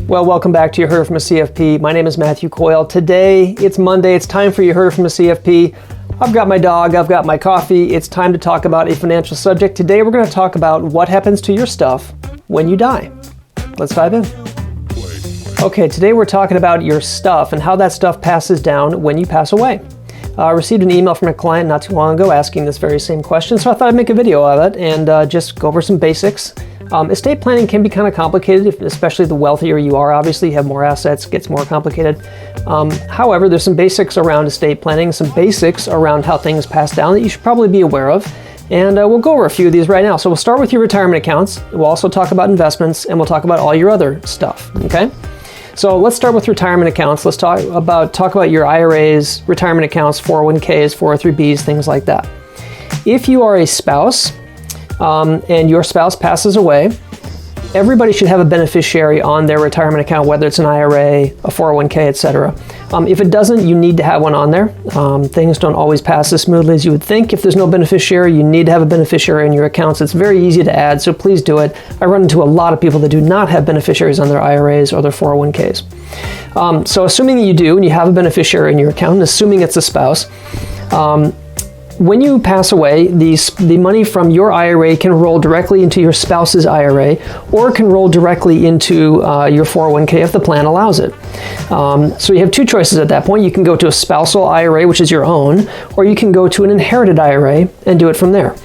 Well, welcome back to You Heard From a CFP. My name is Matthew Coyle. Today, it's Monday. It's time for You Heard From a CFP. I've got my dog. I've got my coffee. It's time to talk about a financial subject. Today, we're going to talk about what happens to your stuff when you die. Let's dive in. Okay, today we're talking about your stuff and how that stuff passes down when you pass away. I received an email from a client not too long ago asking this very same question, so I thought I'd make a video of it and just go over some basics. Estate planning can be kind of complicated, especially the wealthier you are. Obviously, you have more assets, it gets more complicated. However, there's some basics around estate planning, some basics around how things pass down that you should probably be aware of. And we'll go over a few of these right now. So we'll start with your retirement accounts. We'll also talk about investments, and we'll talk about all your other stuff, okay? So let's start with retirement accounts. Let's talk about your IRAs, retirement accounts, 401ks, 403bs, things like that. If you are a spouse and your spouse passes away, everybody should have a beneficiary on their retirement account, whether it's an IRA, a 401k, etc. If it doesn't, you need to have one on there. Things don't always pass as smoothly as you would think. If there's no beneficiary, you need to have a beneficiary in your accounts. It's very easy to add, so please do it. I run into a lot of people that do not have beneficiaries on their IRAs or their 401ks. So assuming that you do and you have a beneficiary in your account, and assuming it's a spouse, when you pass away, the money from your IRA can roll directly into your spouse's IRA or can roll directly into your 401k if the plan allows it. So you have two choices at that point. You can go to a spousal IRA, which is your own, or you can go to an inherited IRA and do it from there.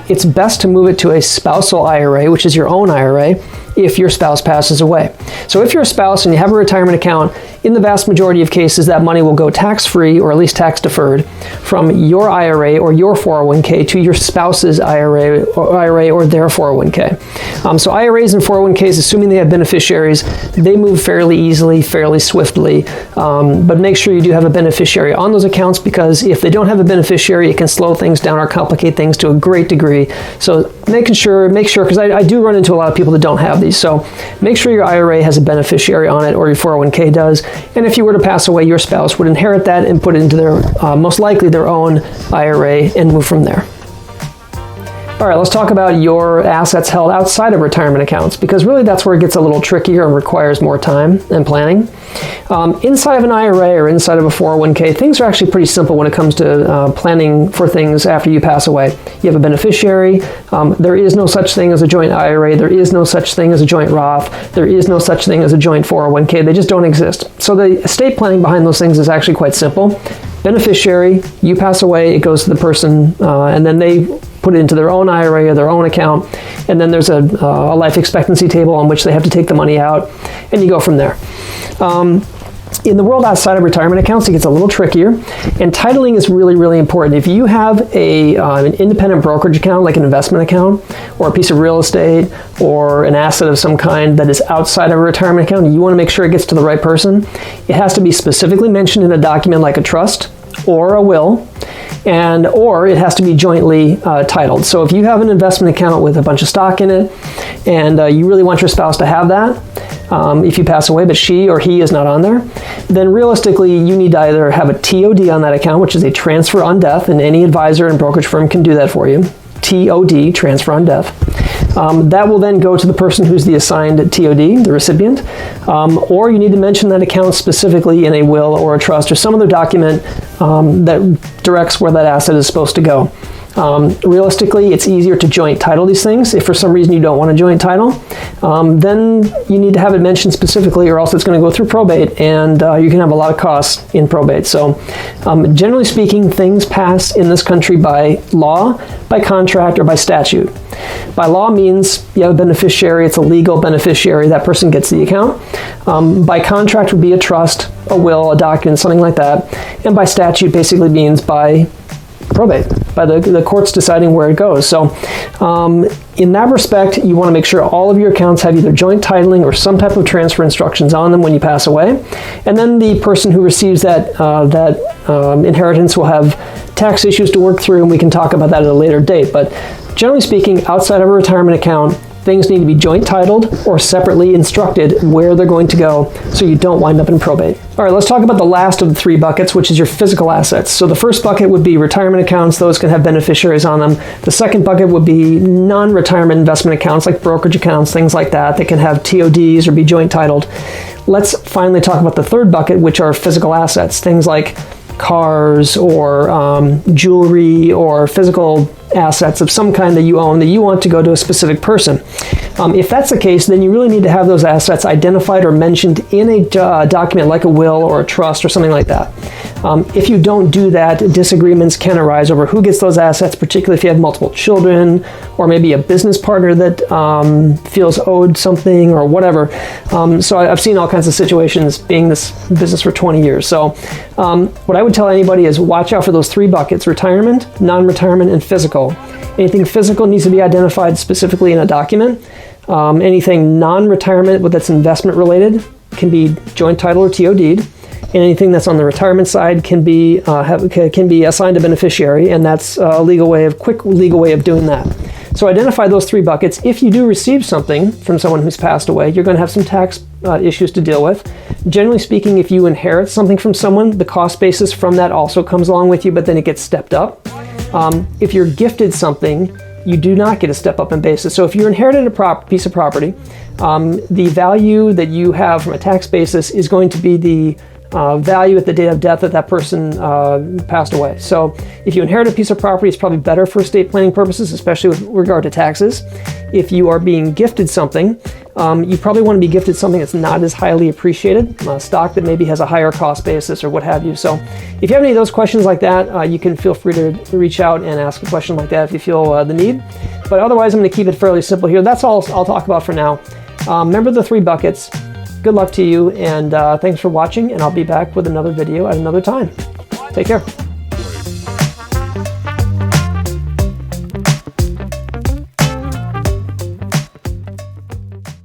It's best to move it to a spousal IRA, which is your own IRA, if your spouse passes away. So if you're a spouse and you have a retirement account, in the vast majority of cases, that money will go tax-free or at least tax-deferred from your IRA or your 401k to your spouse's IRA or their 401k. So IRAs and 401ks, assuming they have beneficiaries, they move fairly easily, fairly swiftly, but make sure you do have a beneficiary on those accounts, because if they don't have a beneficiary, it can slow things down or complicate things to a great degree. So make sure, because I do run into a lot of people that don't have these. So make sure your IRA has a beneficiary on it, or your 401k does. And if you were to pass away, your spouse would inherit that and put it into their, most likely their own IRA, and move from there. All right, let's talk about your assets held outside of retirement accounts, because really that's where it gets a little trickier and requires more time and planning. Inside of an IRA or inside of a 401k, things are actually pretty simple when it comes to planning for things after you pass away. You have a beneficiary. There is no such thing as a joint IRA. There is no such thing as a joint Roth. There is no such thing as a joint 401k. They just don't exist. So the estate planning behind those things is actually quite simple. Beneficiary, you pass away, it goes to the person, and then they put it into their own IRA or their own account, and then there's a life expectancy table on which they have to take the money out, and you go from there. In the world outside of retirement accounts, it gets a little trickier, and titling is really, really important. If you have an independent brokerage account, like an investment account, or a piece of real estate, or an asset of some kind that is outside of a retirement account, and you want to make sure it gets to the right person, it has to be specifically mentioned in a document like a trust or a will, or it has to be jointly titled. So if you have an investment account with a bunch of stock in it, and you really want your spouse to have that, if you pass away, but she or he is not on there, then realistically you need to either have a TOD on that account, which is a transfer on death, and any advisor and brokerage firm can do that for you. TOD, transfer on death. That will then go to the person who's the assigned TOD, the recipient, or you need to mention that account specifically in a will or a trust or some other document that directs where that asset is supposed to go. Realistically, it's easier to joint title these things. If for some reason you don't want to joint title, then you need to have it mentioned specifically, or else it's going to go through probate, and you can have a lot of costs in probate. So generally speaking, things pass in this country by law, by contract, or by statute. By law means you have a beneficiary, it's a legal beneficiary, that person gets the account. By contract would be a trust, a will, a document, something like that. And by statute basically means by probate, by the courts deciding where it goes. So in that respect, you want to make sure all of your accounts have either joint titling or some type of transfer instructions on them when you pass away. And then the person who receives that inheritance will have tax issues to work through, and we can talk about that at a later date. But generally speaking, outside of a retirement account, things need to be joint titled or separately instructed where they're going to go so you don't wind up in probate. All right, let's talk about the last of the 3 buckets, which is your physical assets. So the first bucket would be retirement accounts. Those can have beneficiaries on them. The second bucket would be non-retirement investment accounts like brokerage accounts, things like that. They can have TODs or be joint titled. Let's finally talk about the third bucket, which are physical assets, things like cars or jewelry or physical assets of some kind that you own that you want to go to a specific person. If that's the case, then you really need to have those assets identified or mentioned in a document like a will or a trust or something like that. If you don't do that, disagreements can arise over who gets those assets, particularly if you have multiple children or maybe a business partner that feels owed something or whatever. So I've seen all kinds of situations being this business for 20 years. So what I would tell anybody is watch out for those 3 buckets: retirement, non-retirement, and physical. Anything physical needs to be identified specifically in a document. Anything non-retirement that's investment related can be joint title or TOD'd. And anything that's on the retirement side can be assigned a beneficiary, and that's a quick legal way of doing that. So identify those 3 buckets. If you do receive something from someone who's passed away, you're going to have some tax issues to deal with. Generally speaking, if you inherit something from someone, the cost basis from that also comes along with you, but then it gets stepped up. If you're gifted something, you do not get a step up in basis. So if you inherited a piece of property, the value that you have from a tax basis is going to be the value at the date of death that that person passed away. So if you inherit a piece of property, it's probably better for estate planning purposes, especially with regard to taxes. If you are being gifted something, you probably want to be gifted something that's not as highly appreciated, stock that maybe has a higher cost basis or what have you. So if you have any of those questions like that, you can feel free to reach out and ask a question like that if you feel the need. But otherwise, I'm going to keep it fairly simple here. That's all I'll talk about for now. Remember the 3 buckets. Good luck to you, and thanks for watching, and I'll be back with another video at another time. Take care.